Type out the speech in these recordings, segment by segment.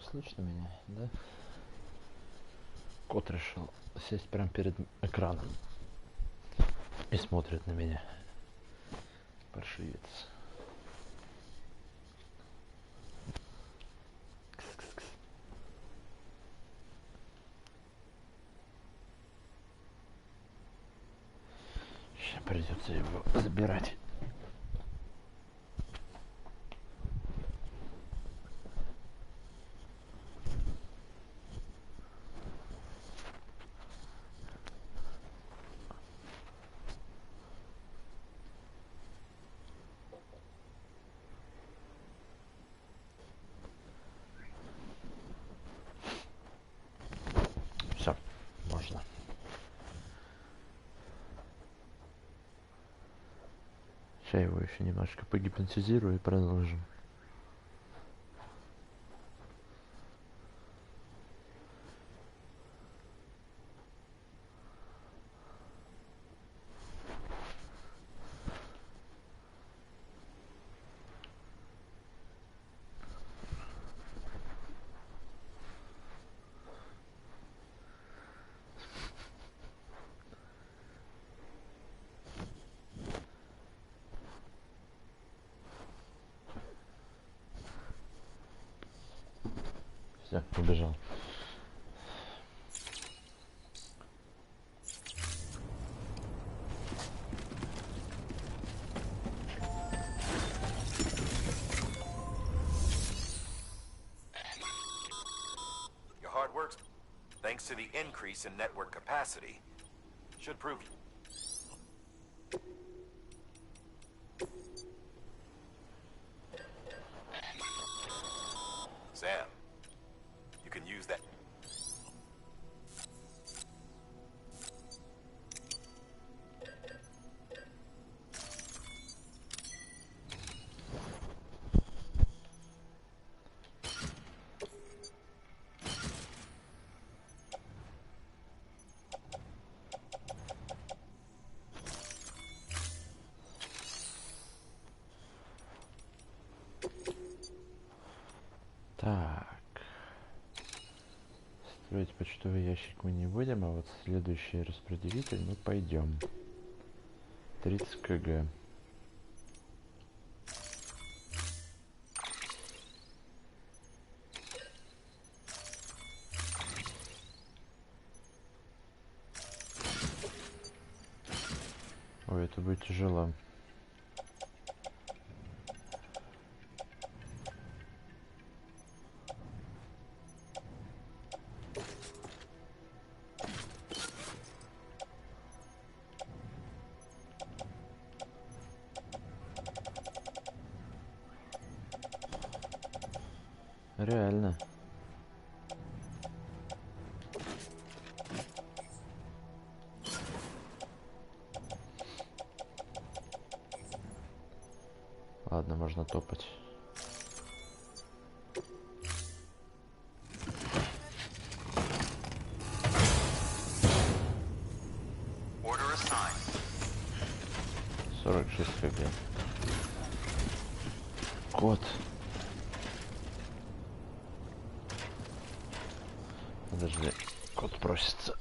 Слышно меня, да? Кот решил сесть прямо перед экраном и смотрит на меня. Паршивец. Кс-кс-кс. Сейчас придется его забирать. Все, можно. Сейчас его еще немножко погипнотизирую и продолжим. Все, убежал. Your hard work, thanks to the increase in network capacity, should prove. Sam, you can use that. Так. Строить почтовый ящик мы не будем, а вот следующий распределитель мы пойдем. 30 кг. Ой, это будет тяжело. Реально. Ладно, можно топать. Order assigned. 46 кг. Кот. Подожди, кот просится.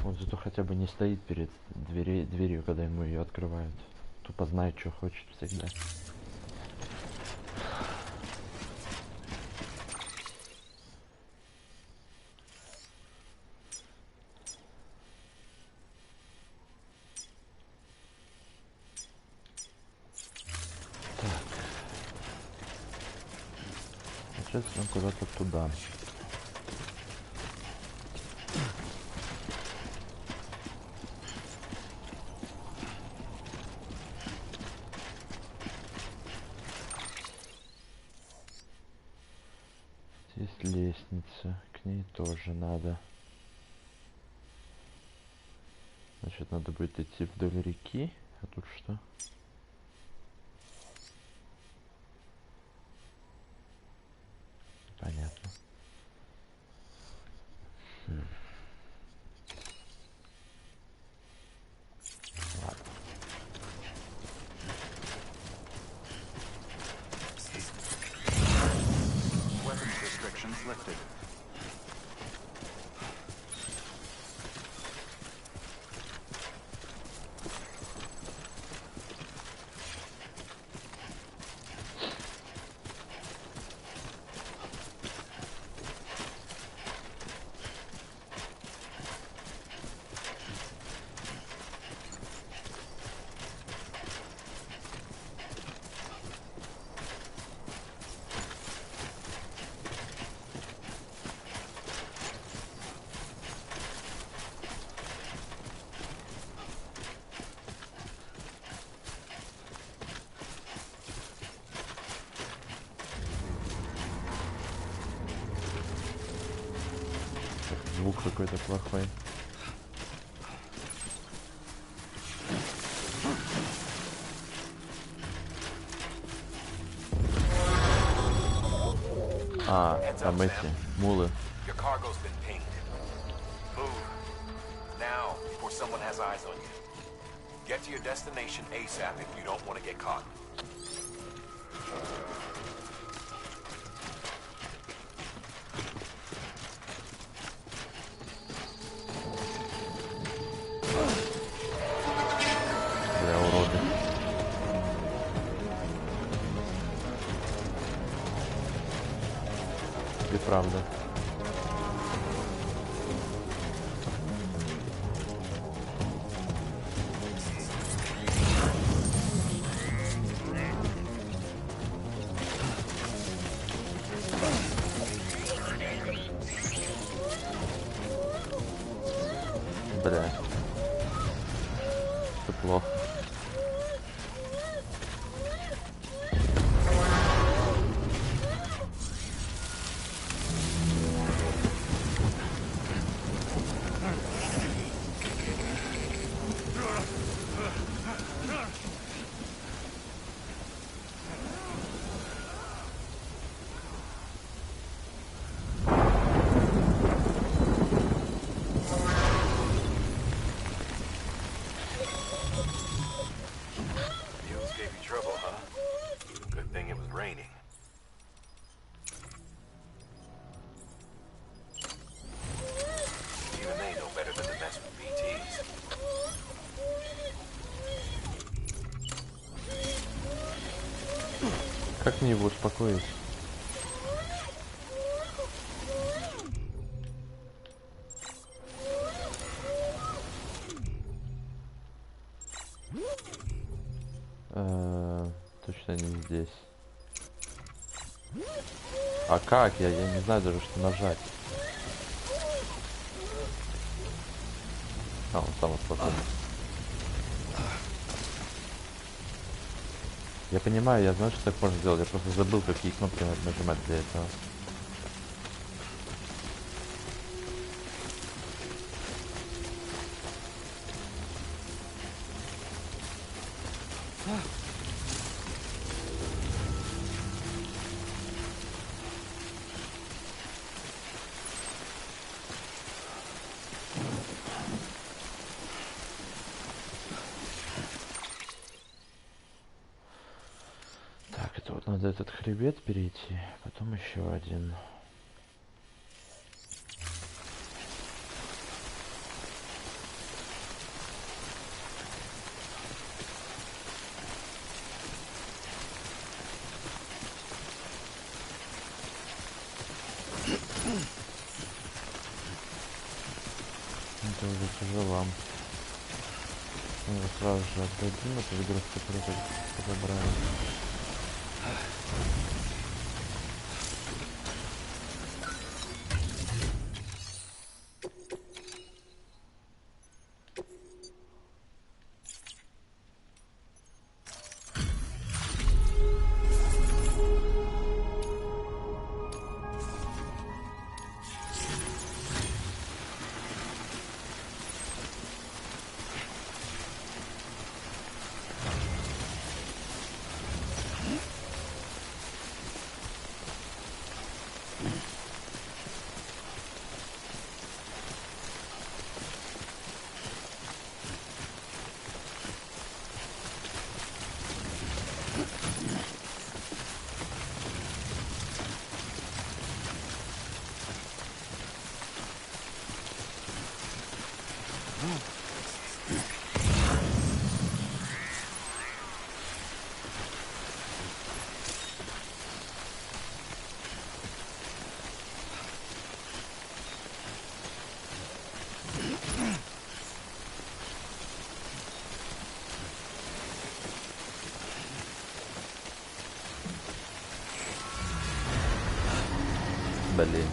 Он зато хотя бы не стоит перед дверью, когда ему ее открывают. Тупо знает, что хочет всегда. Сейчас нам куда-то туда. Здесь лестница, к ней тоже надо. Значит, надо будет идти вдоль реки. А тут что? Понятно. звук какой-то плохой. А, там эти мулы. Your cargo's been pinged. Move. Now, before someone has eyes on you. Get to your destination ASAP if you don't want to get caught. Бля, уроды. И правда. Бля. Это плохо. Mules gave you trouble, huh? Good thing it was raining. Even they know better than to mess with BTs. Как мне его успокоить? Точно не здесь. А как? Я не знаю даже, что нажать. А, он сам успокоился. Я понимаю, я знаю, что так можно сделать. Я просто забыл, какие кнопки надо нажимать для этого. Это вот надо этот хребет перейти, потом еще один. Это уже тяжело. Мы его сразу же отдадим, это ведро, которое подобрали. Блин.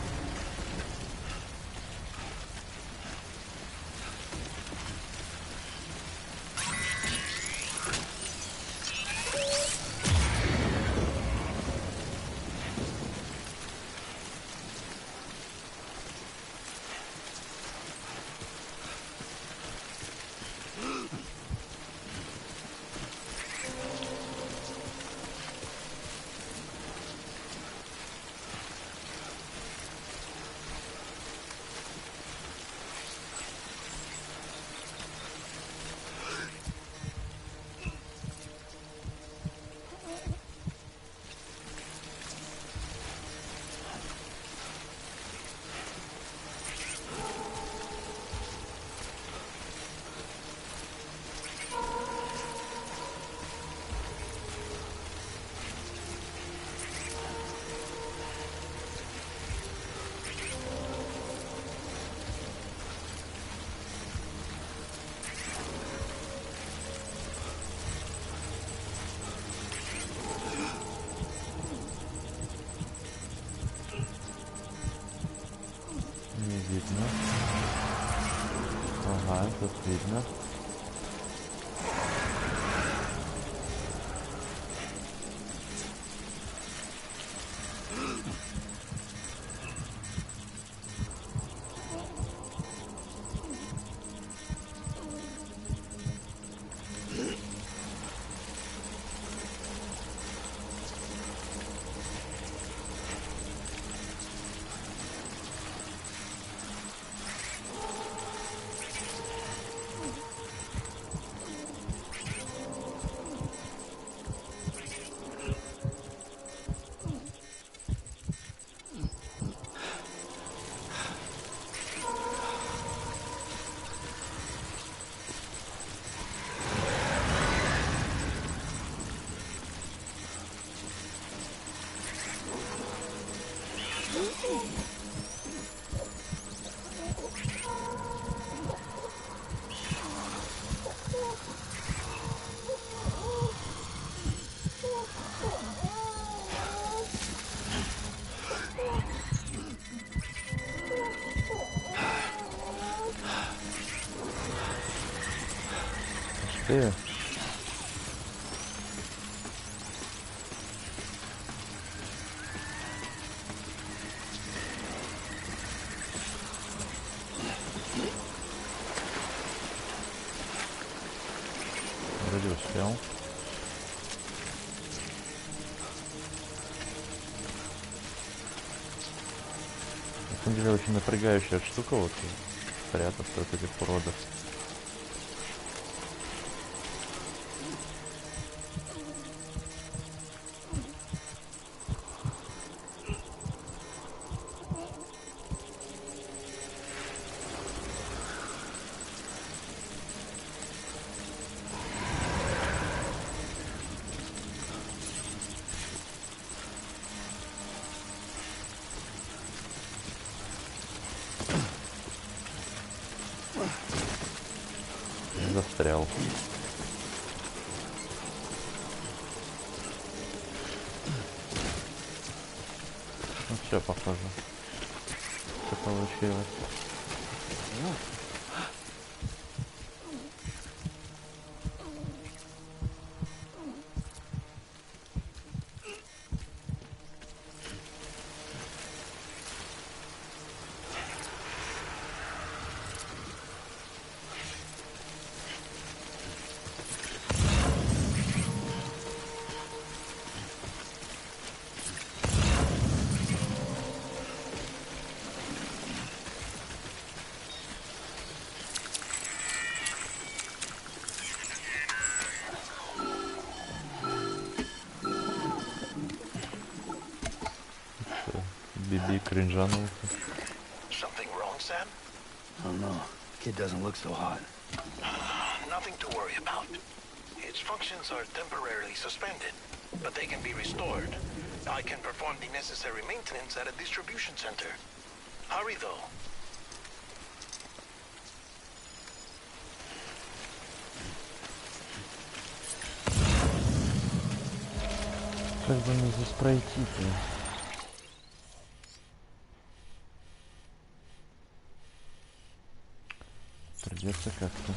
Тут видно. Ты. Вроде успел. На самом деле очень напрягающая штука вот прятаться от этих уродов. Застрял. Ну все, похоже. Все получилось. Биби кринжанул. Something wrong, Sam? Oh no, kid doesn't look so hot. Nothing to worry about. Its functions are temporarily suspended, but they can be restored. I can perform the necessary maintenance at a distribution center. Hurry, though. Как бы мне здесь пройти-то? Придется как-то.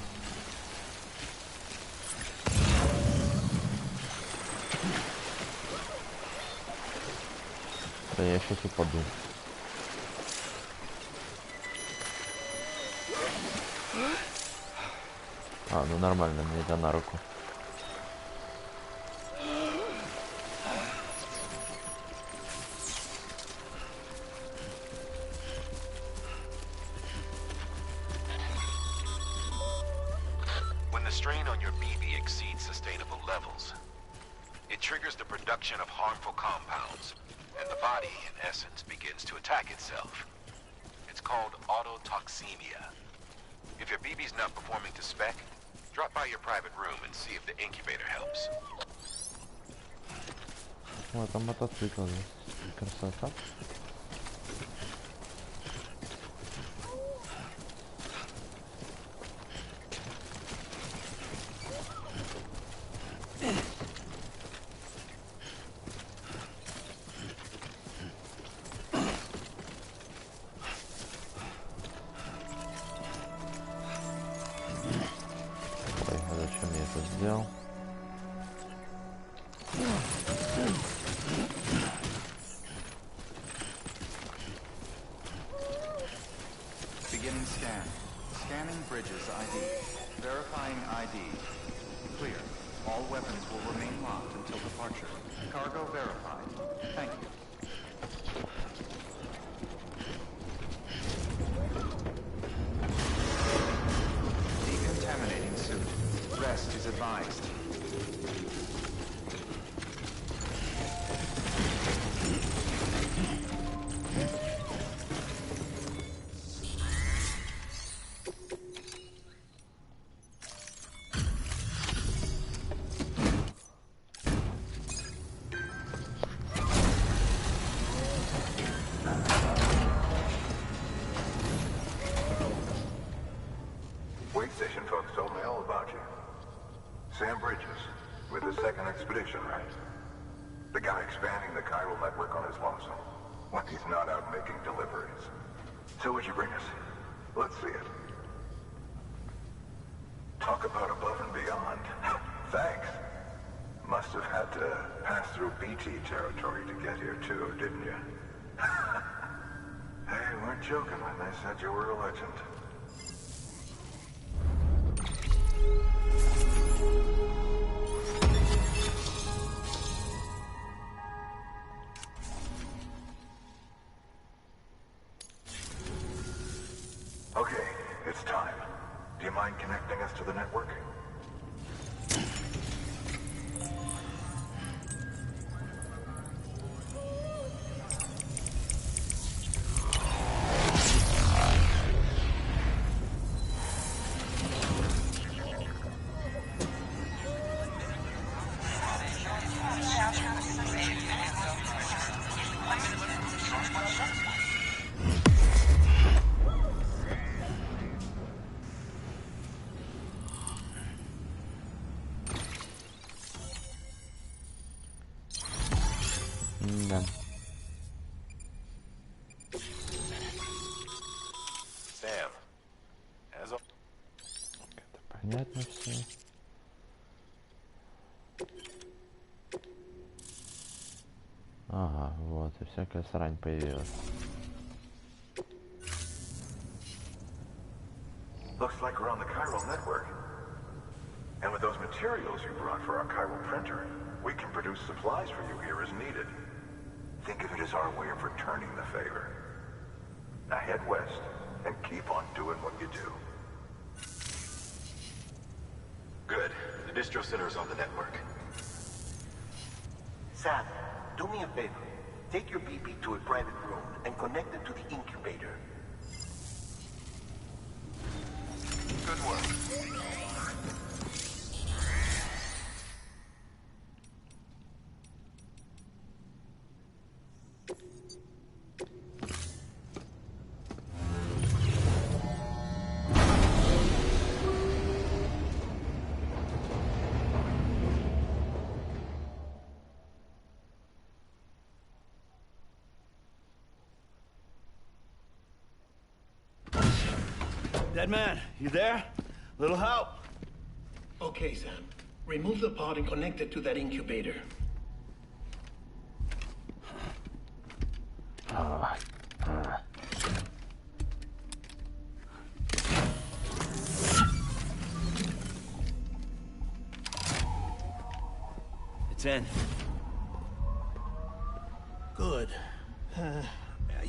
Да я сейчас упаду. А, ну нормально, мне это на руку. When the strain on your BB exceeds sustainable levels, it triggers the production of harmful compounds, and the body, in essence, begins to attack itself. It's called autotoxemia. If your BB's not performing to spec, drop by your private room and see if the incubator helps. Вот там мотоцикл есть. Красота. Beginning scan. Scanning bridges ID. Verifying ID. Clear. All weapons will remain locked until departure. Cargo verified. Thank you. Decontaminating suit. Rest is advised. Wait station folks told me all about you. Sam Bridges, with the second expedition, right? The guy expanding the chiral network on his lonesome, when he's not out making deliveries. So what'd you bring us? Let's see it. Talk about above and beyond. Thanks. Must have had to pass through BT territory to get here too, didn't you? Hey, weren't joking when they said you were a legend. Okay, it's time. Do you mind connecting us to the network? Да. Sam, as a... Это понятно все. Ага, вот, и всякая срань появилась. Looks like we're on the chiral network. And with those materials you brought for our chiral printer, we can produce supplies for you here as needed. Think of it as our way of returning the favor. Now head west and keep on doing what you do. Good. The distro center is on the network. Sam, do me a favor. Take your BB to a private room and connect it to the incubator. Good work. Dead man, you there? Little help? Okay, Sam. Remove the pod and connect it to that incubator. It's in. Good. A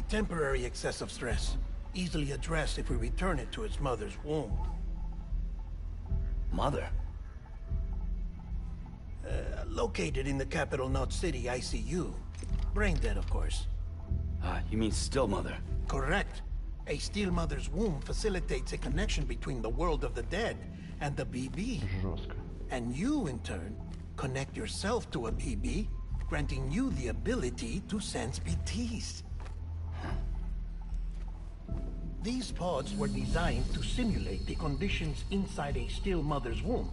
temporary excess of stress. Easily addressed if we return it to its mother's womb. Mother? Located in the capital Knot City ICU. Brain dead, of course. You mean still mother? Correct. A still mother's womb facilitates a connection between the world of the dead and the BB. Жестко. And you, in turn, connect yourself to a BB, granting you the ability to sense BTs. These pods were designed to simulate the conditions inside a still mother's womb.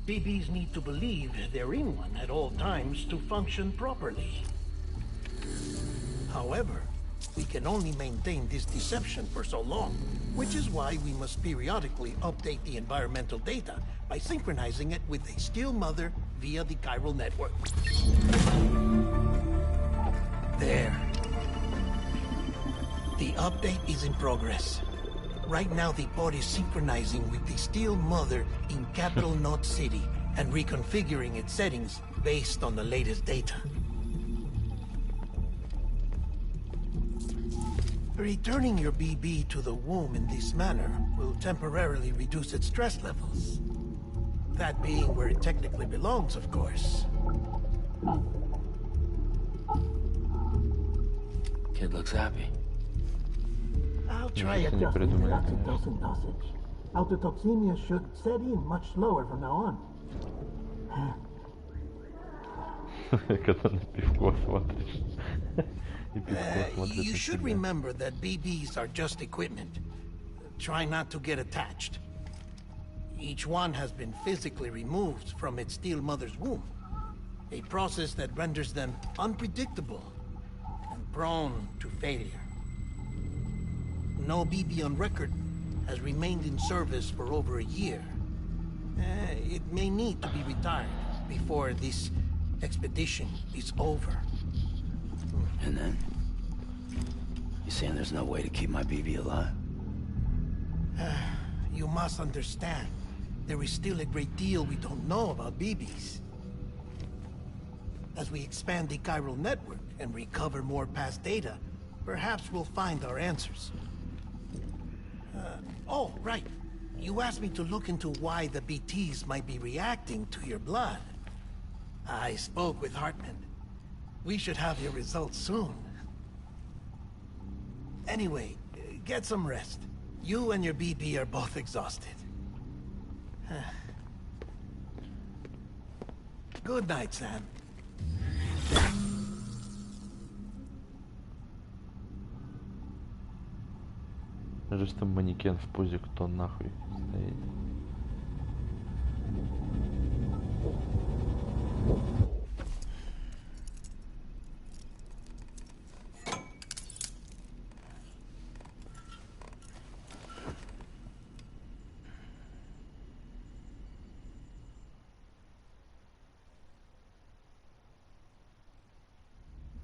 BBs need to believe they're in one at all times to function properly. However, We can only maintain this deception for so long, which is why we must periodically update the environmental data by synchronizing it with a still mother via the chiral network. There. The update is in progress. Right now, the pod is synchronizing with the still mother in Capital Knot City and reconfiguring its settings based on the latest data. Returning your BB to the womb in this manner will temporarily reduce its stress levels. That being where it technically belongs, of course. Kid looks happy. I'll try Ничего себе не adjusting the придумали, конечно. oxytocin dosage. Autotoxemia should set in much slower from now on. Когда на пивко смотришь. И пивко смотрит You на should тебя. remember that BBs are just equipment. Try not to get attached. Each one has been physically removed from its steel mother's womb. A process that renders them unpredictable and prone to failure. No BB on record has remained in service for over a year. It may need to be retired before this expedition is over. And then? You saying there's no way to keep my BB alive? You must understand, there is still a great deal we don't know about BBs. As we expand the chiral network and recover more past data, perhaps we'll find our answers. Oh, right. You asked me to look into why the BTs might be reacting to your blood. I spoke with Hartman. We should have your results soon. Anyway, get some rest. You and your BB are both exhausted. Good night, Sam. Даже что манекен в позе кто нахуй стоит.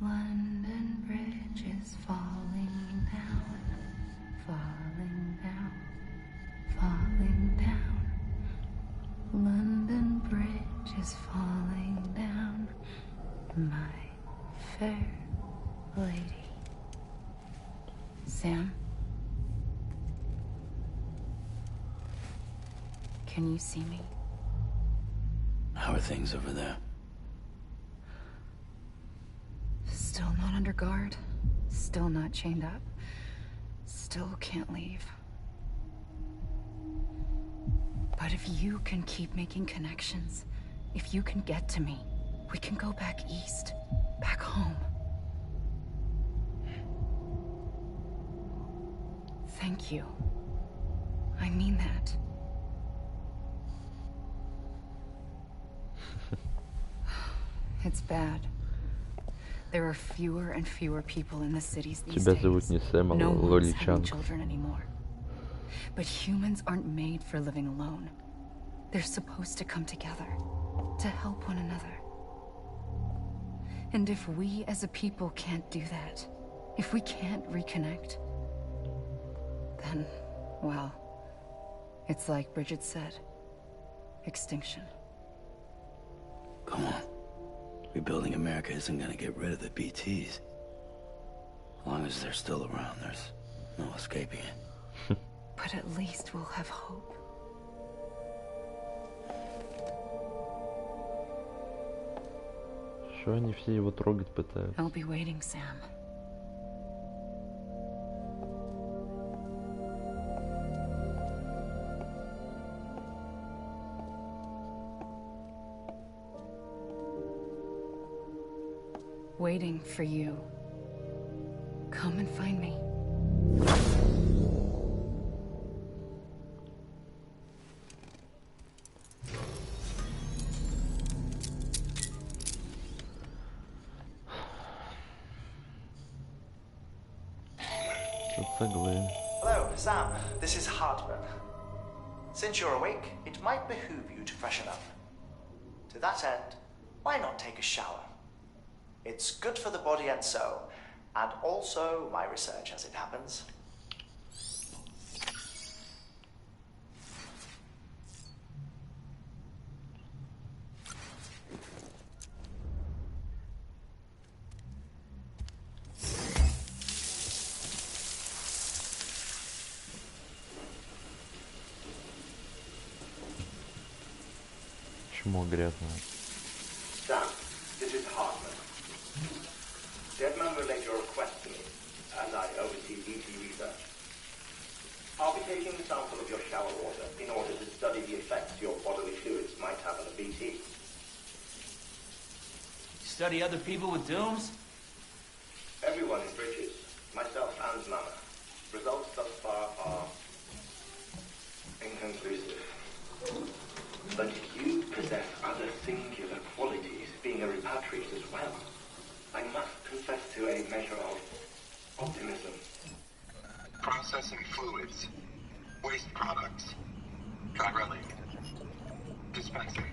London Bridge is falling down, falling down, falling down. London Bridge is falling down, my fair lady. Sam? Can you see me? How are things over there? Still not under guard. Still not chained up. Still can't leave. But if you can keep making connections, if you can get to me, we can go back east. Back home. Thank you. I mean that. It's bad. There are fewer and fewer people in the cities these Тебя days. зовут не Сэм, а No one's having Лоличан. children anymore. But humans aren't made for living alone. They're supposed to come together, to help one another. And if we as a people can't do that, if we can't reconnect, then, well, it's like Bridget said, extinction. Come on. Rebuilding America isn't gonna get rid of the BTs. As long as they're still around, there's no escaping it. But at least we'll have hope. Что они все его трогать пытаются? I'll be waiting, Sam. Waiting for you. Come and find me. Согласен. Hello, Sam. This is Hartman. Since you're awake, it might behoove you to freshen up. To that end, why not take a shower? It's good for the body and soul, and also my research as it happens. Чмо грязное. Sam, this is Hartman. Deadman relayed your request to me, as I oversee BT research. I'll be taking a sample of your shower water in order to study the effects your bodily fluids might have on a BT. Study other people with dooms? Everyone in Bridges, myself and Mama. Results thus far are inconclusive. But you possess other singular qualities, being a repatriate as well. I must confess to a measure of optimism. Processing fluids, waste products, drilling, dispensing.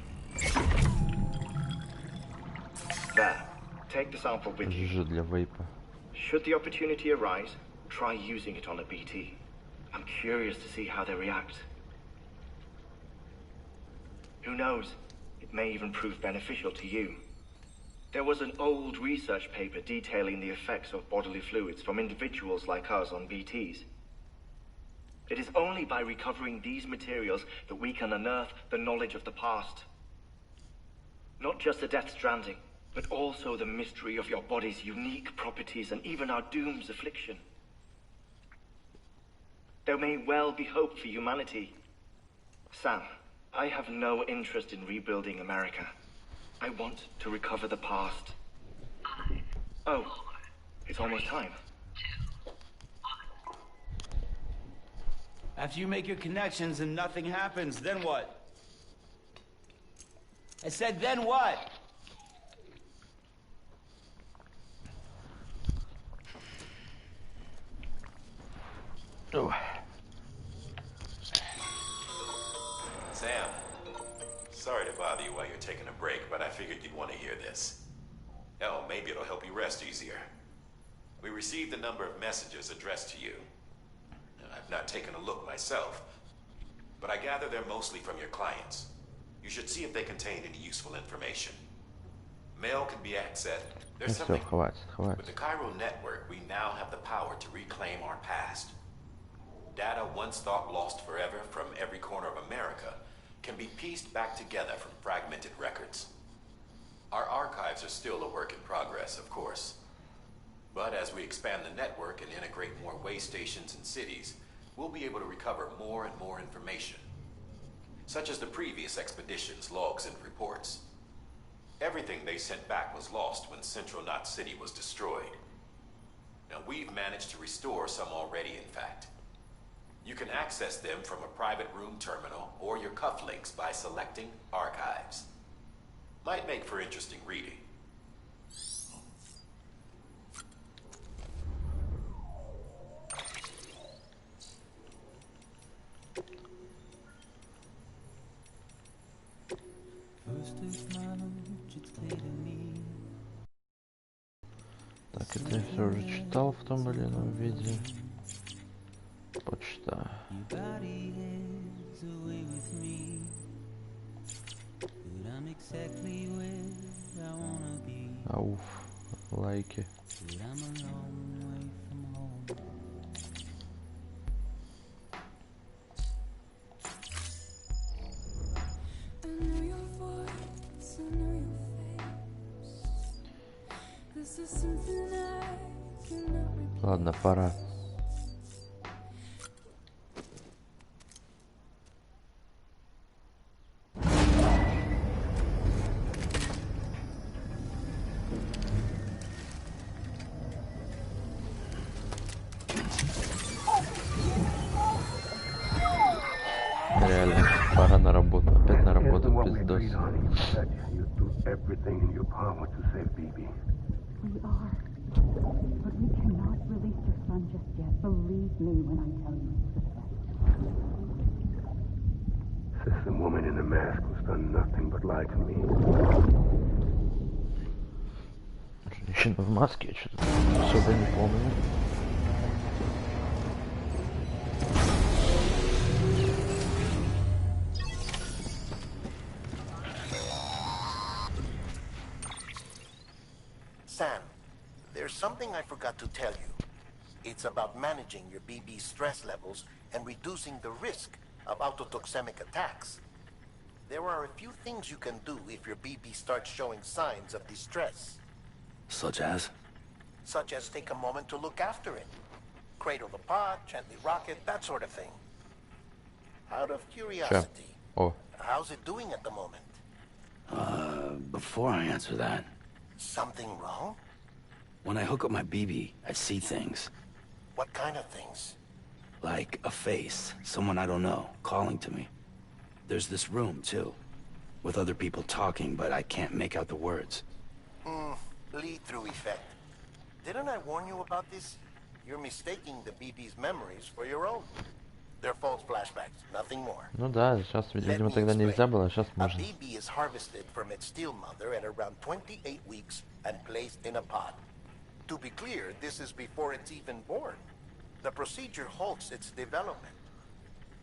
There. Take the sample with you. Жижа для вейпа. Should the opportunity arise, try using it on a BT. I'm curious to see how they react. Who knows? It may even prove beneficial to you. There was an old research paper detailing the effects of bodily fluids from individuals like us on BTs. It is only by recovering these materials that we can unearth the knowledge of the past. Not just the Death Stranding, but also the mystery of your body's unique properties and even our doom's affliction. There may well be hope for humanity. Sam, I have no interest in rebuilding America. I want to recover the past. Oh, it's almost time. After you make your connections and nothing happens, then what? I said, then what? Oh. Sam, sorry to bother you while you're taking a break, but I figured you'd want to hear this. Hell, maybe it'll help you rest easier. We received a number of messages addressed to you. I've not taken a look myself, but I gather they're mostly from your clients. You should see if they contain any useful information. Mail can be accessed. There's something. With the chiral network, we now have the power to reclaim our past. Data once thought lost forever from every corner of America can be pieced back together from fragmented records. Our archives are still a work in progress, of course. But as we expand the network and integrate more way stations and cities, we'll be able to recover more and more information, such as the previous expedition's logs and reports. Everything they sent back was lost when Central Knot City was destroyed. Now, we've managed to restore some already, in fact. You can access them from a private room terminal or your cufflinks by selecting Archives. Might make for interesting reading. Так, это я все уже читал в том или ином виде. Почта. Ауф, лайки. Ладно, пора. Реально, пора на работу. Опять на работу, пиздос. We are, but we cannot release your son son just yet. Believe me when I tell you it's the best. Says the woman in the mask who's done nothing but lie to me. Женщина в маске, я что-то особо не помню. Sam, there's something I forgot to tell you. It's about managing your BB stress levels and reducing the risk of autotoxemic attacks. There are a few things you can do if your BB starts showing signs of distress. Such as? Such as take a moment to look after it. Cradle the pod, gently rock it, that sort of thing. Out of curiosity, how's it doing at the moment? Before I answer that... Something wrong? When I hook up my BB, I see things. What kind of things? Like a face, someone I don't know, calling to me. There's this room, too, with other people talking, but I can't make out the words. Lead-through effect. Didn't I warn you about this? You're mistaking the BB's memories for your own. They're false flashbacks, nothing more. Ну да, сейчас, видимо, тогда нельзя было, а сейчас можно. A BB is harvested from its steel mother at around 28 weeks and placed in a pod. To be clear, this is before it's even born. The procedure halts its development.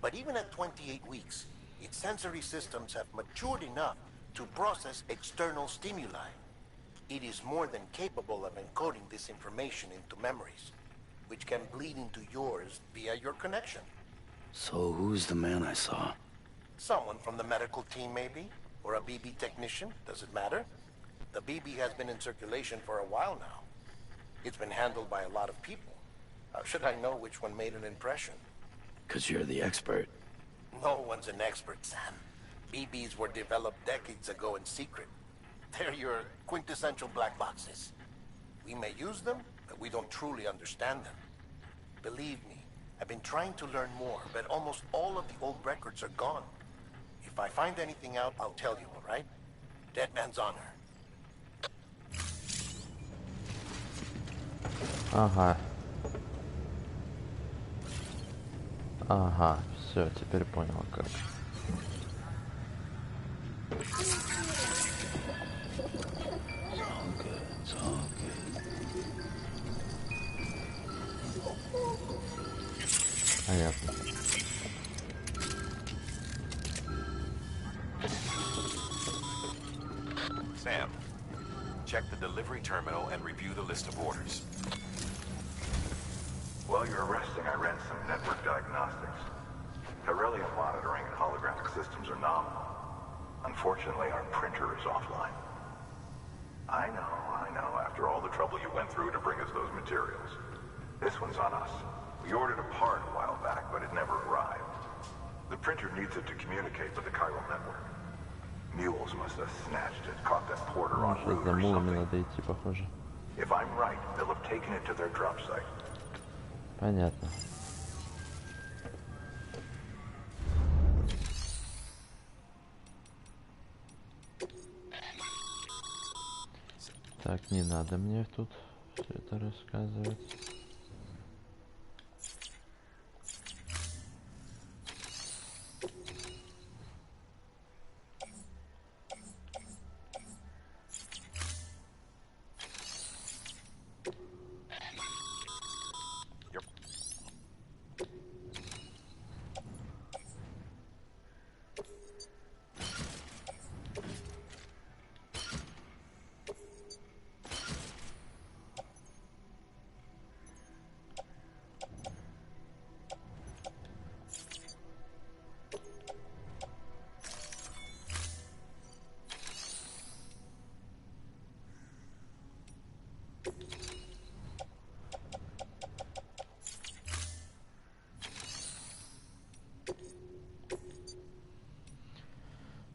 But even at 28 weeks, its sensory systems have matured enough to process external stimuli. It is more than capable of encoding this information into memories, which can bleed into yours via your connection. So who's the man I saw? Someone from the medical team, maybe? Or a BB technician? Does it matter? The BB has been in circulation for a while now. It's been handled by a lot of people. How should I know which one made an impression? 'Cause you're the expert. No one's an expert, Sam. BBs were developed decades ago in secret. They're your quintessential black boxes. We may use them, but we don't truly understand them. Believe me, I've been trying to learn more, but almost all of the old records are gone. If I find anything out, I'll tell you, all right? Dead man's honor. Ага. Ага, все, теперь понял как. Понятно. Sam, check the delivery terminal and review the list of orders. While you're resting, I ran some network diagnostics. Beryllium monitoring and holographic systems are nominal. Unfortunately, our printer is offline. I know. After all the trouble you went through to bring us those materials. This one's on us. We ordered a part a while back, but it never arrived. The printer needs it to communicate with the chiral network. Mules must have snatched it, caught that porter on route or something. If I'm right, they'll have taken it to their drop site. Понятно. Так, не надо мне тут все это рассказывать.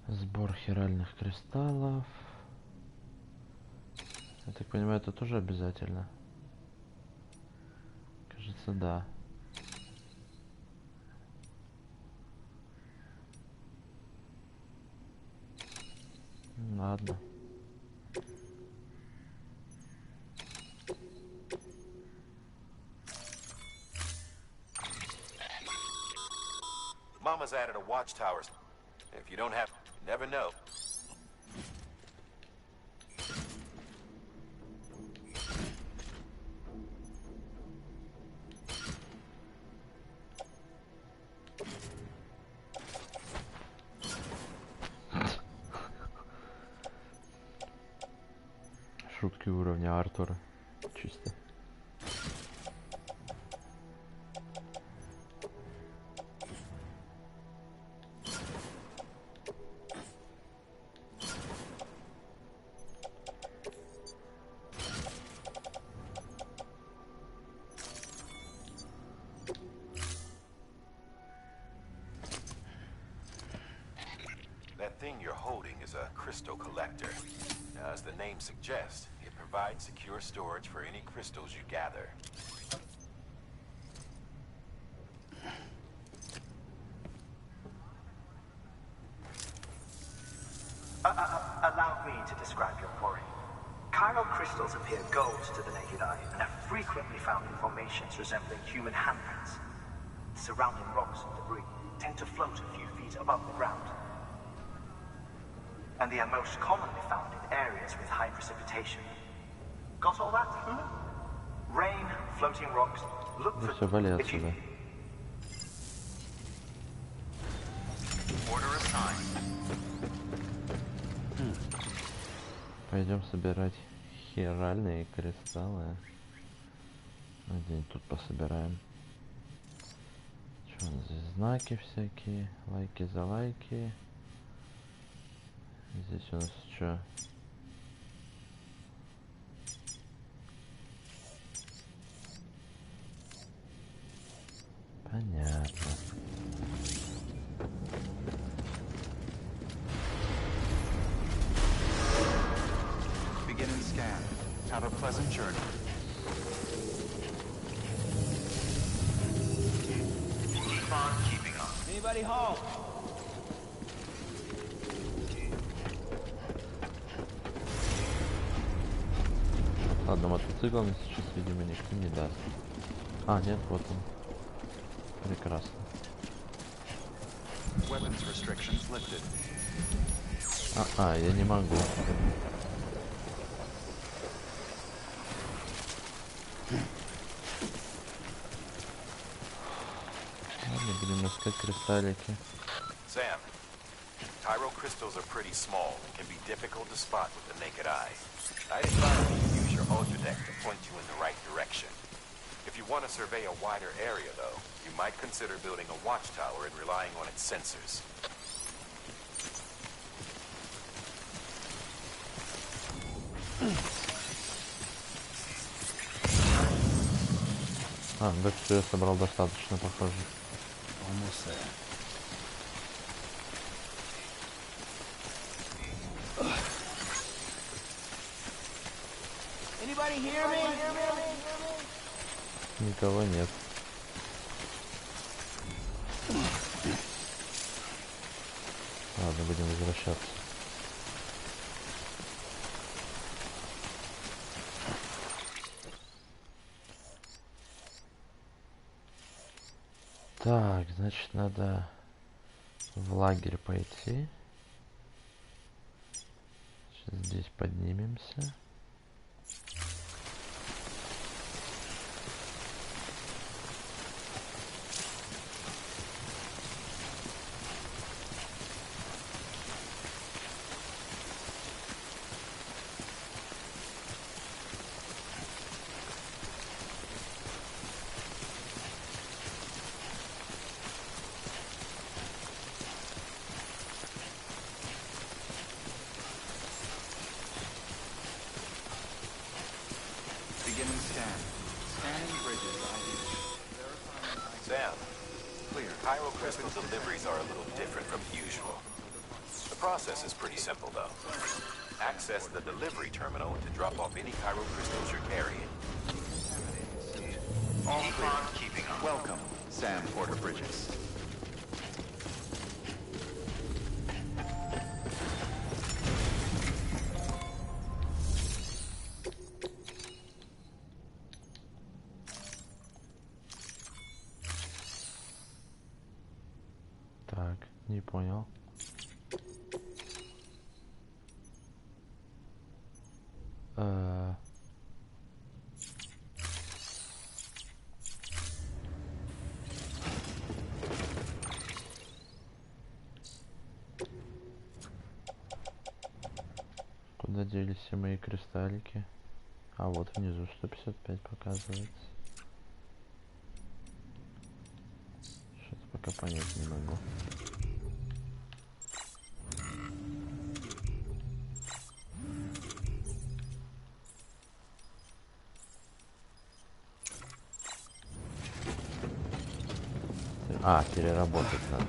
Сбор хиральных кристаллов. Я так понимаю, это тоже обязательно. Кажется, да. Ладно. Mama's added a watchtower. If you don't have, you never know. Шутки уровня Артура. Чисто. That thing you're holding is a crystal collector. Now, as the name suggests, it provides secure storage for any crystals you gather. Allow me to describe your quarry. Chiral crystals appear gold to the naked eye and are frequently found in formations resembling human handprints. Surrounding rocks and debris tend to float a few feet above the ground. And they are most commonly found in areas with high precipitation. Got all that? Rain, floating rocks. Look for if you... Order assigned. Пойдем собирать хиральные кристаллы. Один тут пособираем. Что у нас здесь? Знаки всякие. Лайки за лайки. Здесь у нас что? Понятно. Begin and scan. Have a pleasant journey. Keep on keeping up. Anybody home? Ладно, мотоцикл мне сейчас, видимо, никто не даст. А, нет, вот он. Прекрасно. Weapons restrictions lifted. Я не могу. Ладно, будем искать кристаллики. Sam, chiral crystals are pretty small and can be difficult to spot with the naked eye. I advise you to use your ultradeck to point you in the right direction. If you want to survey a wider area, though, you might consider building a watchtower and relying on its sensors. Так что я собрал достаточно, похоже. Almost there. Anybody hear me? Никого нет. Ладно, будем возвращаться. Так, значит, надо в лагерь пойти. Сейчас здесь поднимемся. Beginning scan. Scanning bridges ID. Sam, clear. Chiral crystal deliveries are a little different from usual. The process is pretty simple, though. Access the delivery terminal to drop off any chiral crystals you're carrying. All clear. Welcome, Sam Porter Bridges. Так. Куда делись все мои кристаллики? А вот внизу 155 показывается. Что-то пока понять не могу. А, переработать надо.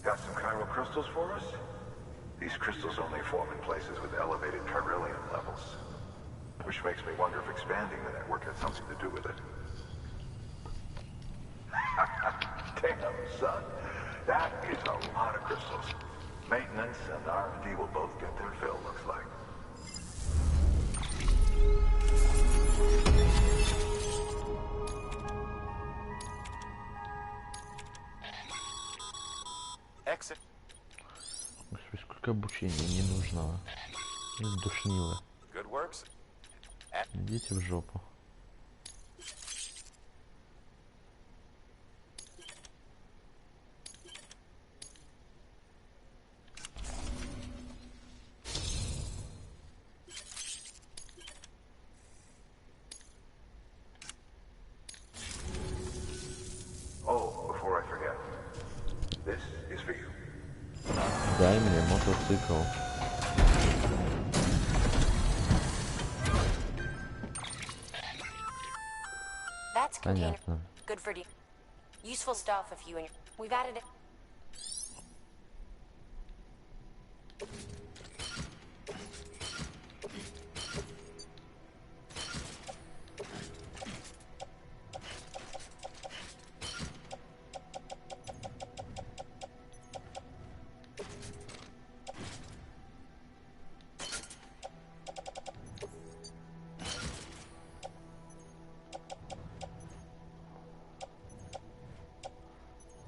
Got some chiral crystals for us? These crystals only form in places with elevated chiralium levels. Which makes me wonder if expanding the network had something to do with it. Damn, son. That is a lot of crystals. Maintenance and R&D will both get their fill, looks like. Exit. Господи, сколько обучения не нужного. Душнило. Good works. Идите в жопу. Oh, before I forget. This is for you. Дай мне мотоцикл. That's container. Понятно. Good for you. Useful stuff if you and we've added it.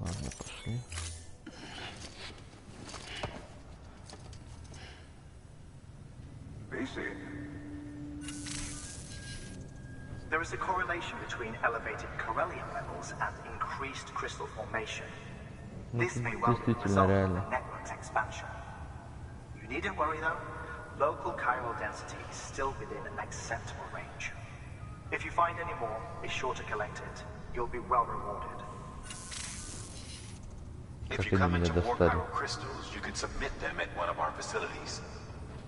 Ладно, пошли. There is a correlation between elevated chiralium levels and increased crystal formation. This may well be a result of the network's expansion. You needn't worry though. Local chiral density is still within an acceptable range. If you find any more, be sure to collect it. You'll be well rewarded. If you come into more chiral crystals, you can submit them at one of our facilities.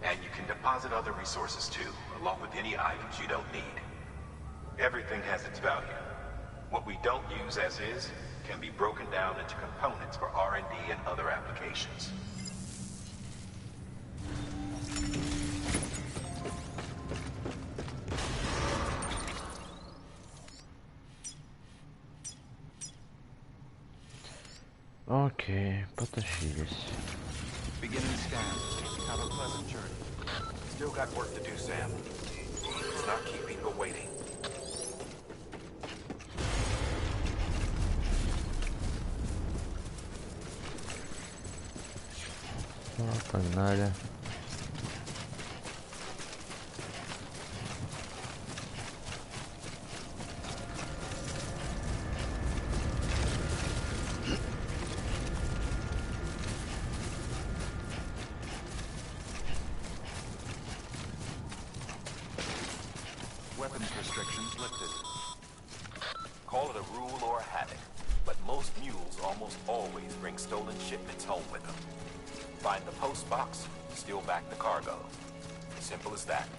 And you can deposit other resources too, along with any items you don't need. Everything has its value. What we don't use as is can be broken down into components for R&D and other applications. Окей, потащились. Beginning scan. Have a pleasant journey. Still got work to do, Sam. Let's not keep people waiting. Погнали. Weapons restrictions lifted. Call it a rule or a habit, but most mules almost always bring stolen shipments home with them. Find the post box, steal back the cargo. Simple as that.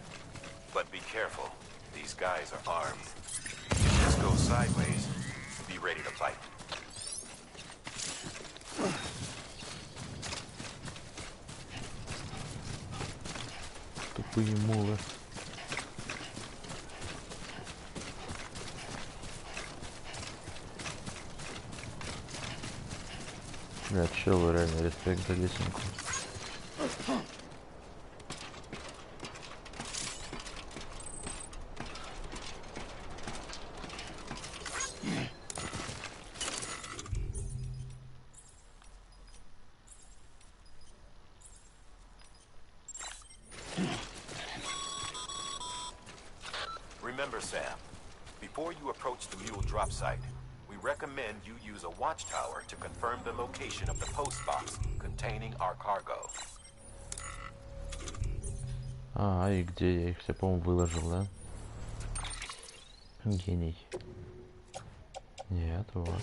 But be careful. These guys are armed. If this goes sideways, be ready to fight. Тупые мулы. Бля, челу реально респект за лесенку. Remember, Sam, before you approach the mule drop site, we recommend you use a watchtower to confirm the location of the post box containing our cargo. И где я их все, по-моему, выложил, да? Гений. Нет, вот.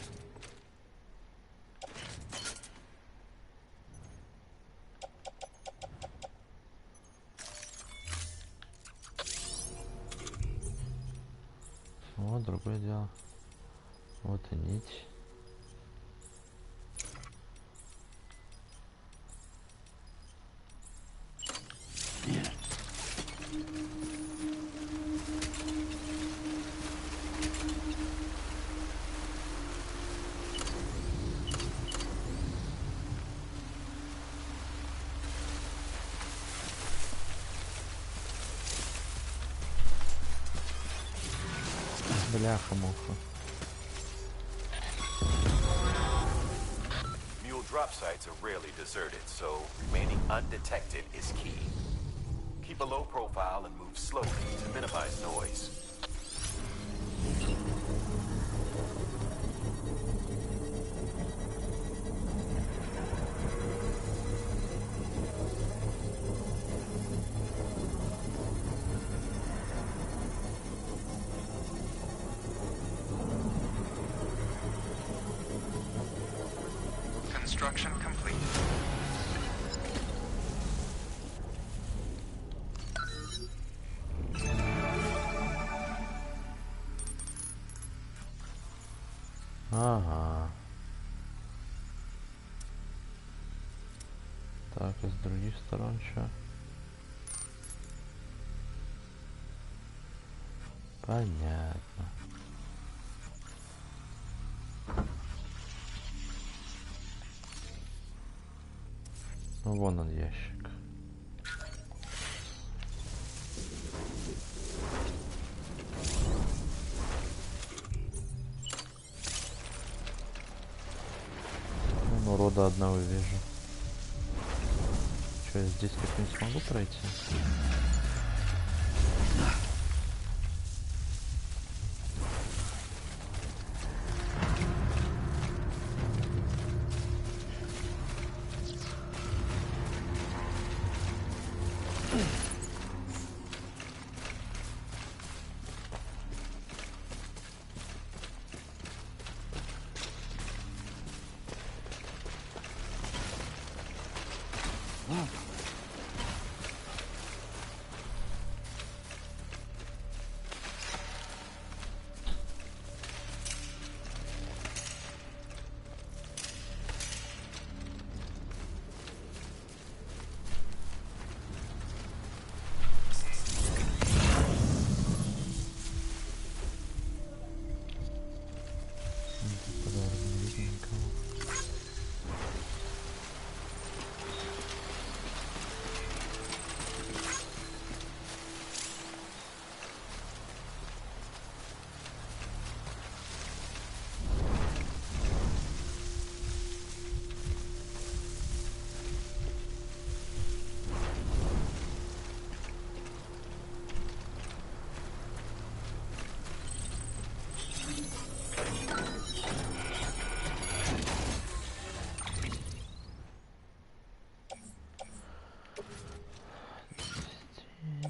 Вот другое дело. Вот и нить. Бляха-муха. Mule drop sites are rarely deserted, so remaining undetected is key. Keep a low profile and move slowly to minimize noise. Construction complete. Ага. Так, и с других сторон что? Понятно. Ну, вон он ящик. Ну, урода одного вижу. Что, я здесь как не смогу пройти?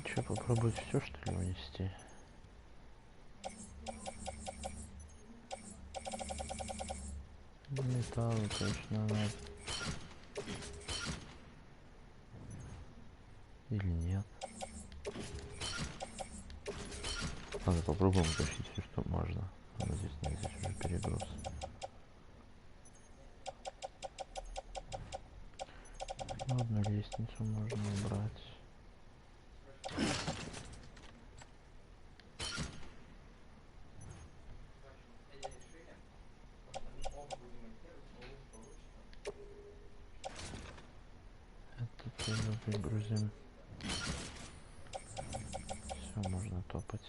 Что, попробовать все, что ли, унести? Металл точно надо. Или нет? Ладно, попробуем утащить все, что можно. Но здесь нет, здесь уже перегруз. Ладно, лестницу можно убрать. Это тоже пригрузим. Все, можно топать.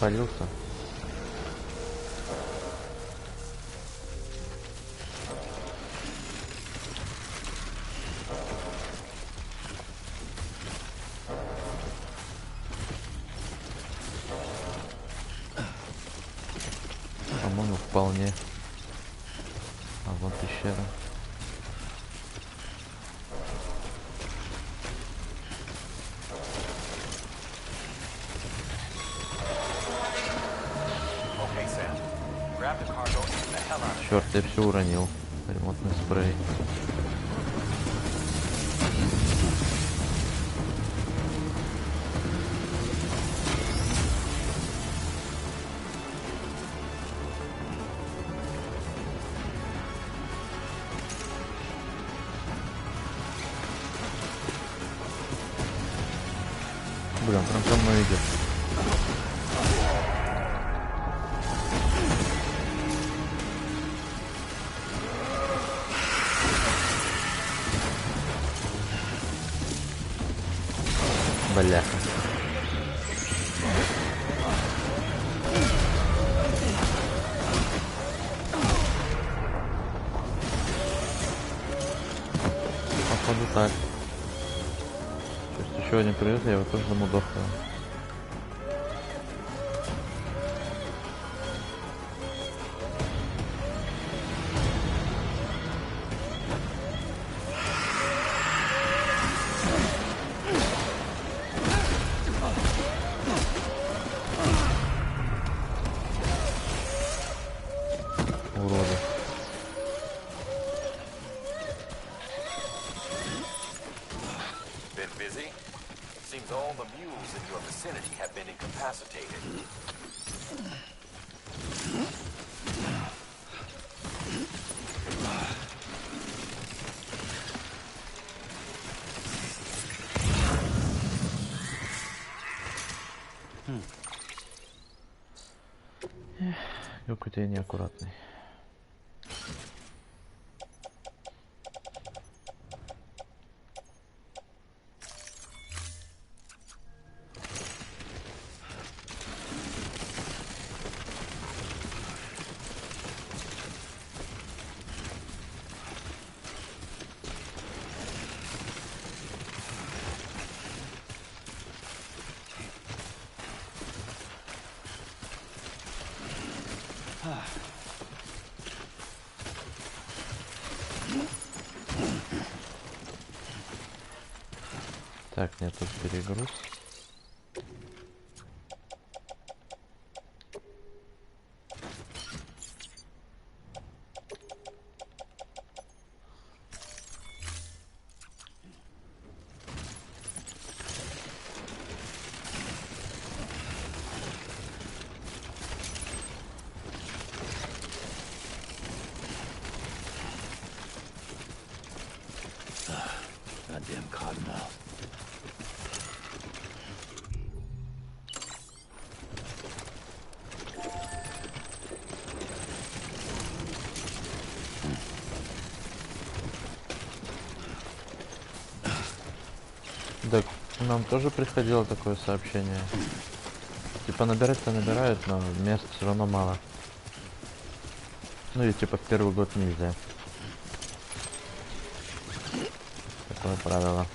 спалился. По-моему, вполне. А вон пещера. Черт, я все уронил. Ремонтный спрей. Блин, прям ко мной идет. Бляха. Походу так. То есть еще один придет, я его тоже замудохаю. Какой-то я неаккуратный. Так, нет, тут перегруз. Goddamn cottonmouth. Так, нам тоже приходило такое сообщение. Типа набирать-то набирают, но мест все равно мало. Ну и типа в первый год нельзя. Такое правило.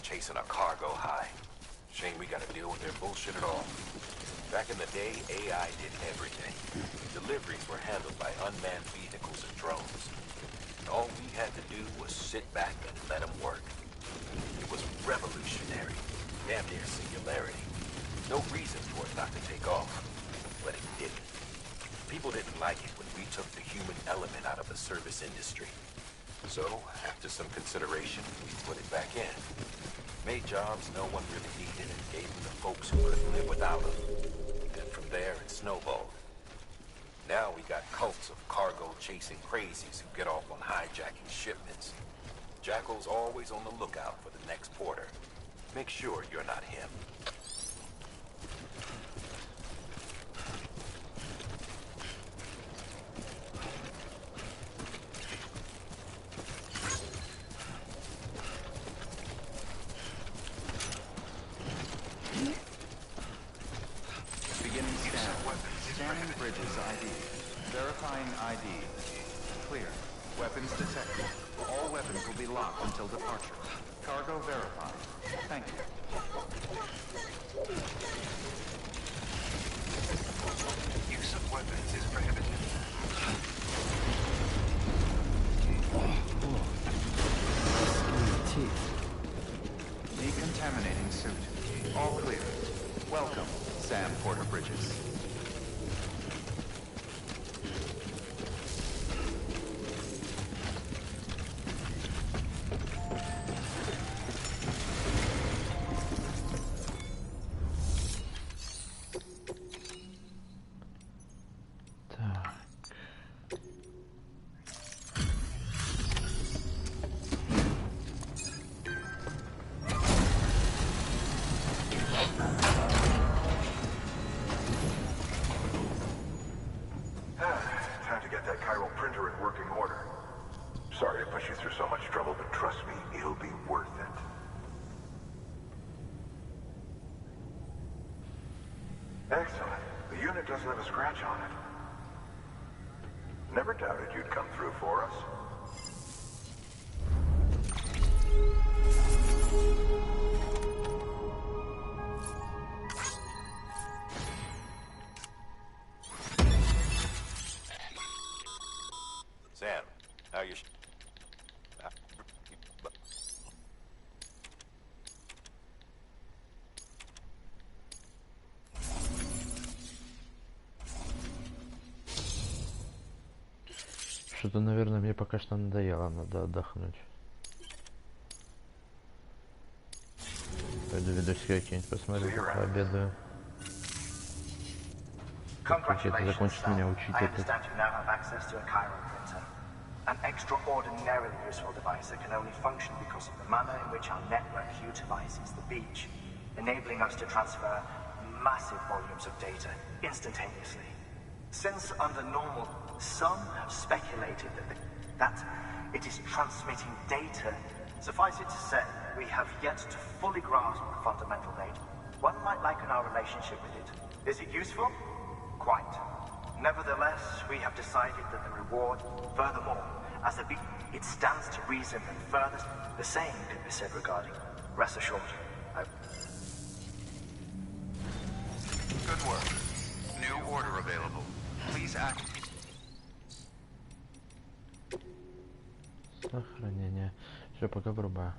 Chasing a cargo high. Shame we gotta deal with their bullshit at all. Back in the day, AI did everything. Deliveries were handled by unmanned vehicles and drones. All we had to do was sit back and let them work. It was revolutionary. Damn near singularity. No reason for it not to take off. But it didn't. People didn't like it when we took the human element out of the service industry. So, after some consideration, we put it back in. Made jobs no one really needed and gave them to folks who couldn't live without them. And from there, it snowballed. Now we got cults of cargo-chasing crazies who get off on hijacking shipments. Jackal's always on the lookout for the next porter. Make sure you're not him. Beginning scan. Scanning bridges ID. Verifying ID. Clear. Weapons detected. All weapons will be locked until departure. Cargo verified. Thank you. Use of weapons is prohibited. Decontaminating suit. All clear. Welcome, Sam Porter Bridges. Time to get that chiral printer in working order. Sorry to push you through so much trouble, but trust me, it'll be worth it. Excellent. The unit doesn't have a scratch on it. Never doubted you'd come through for us. Sam, how you... Что-то, наверное, мне пока что надоело, надо отдохнуть. Пойду видосики какие-нибудь посмотрю, пообедаю. Какие-то закончить меня учить I это. understand you now have access to a chiral printer. An extraordinarily useful device that can only function because of the manner in which our network utilizes the beach, enabling us to transfer massive volumes of data instantaneously. Since under normal, some have speculated that it is transmitting data. Suffice it to say, we have yet to fully grasp the fundamental data. One might liken our relationship with it. Is it useful? Quite. Nevertheless, we have decided that the reward, furthermore, as a beat, it stands to reason that further, the same can be said regarding. Rest assured, Good work. New order available. Please act. Сохранение. Все, пока врубаю.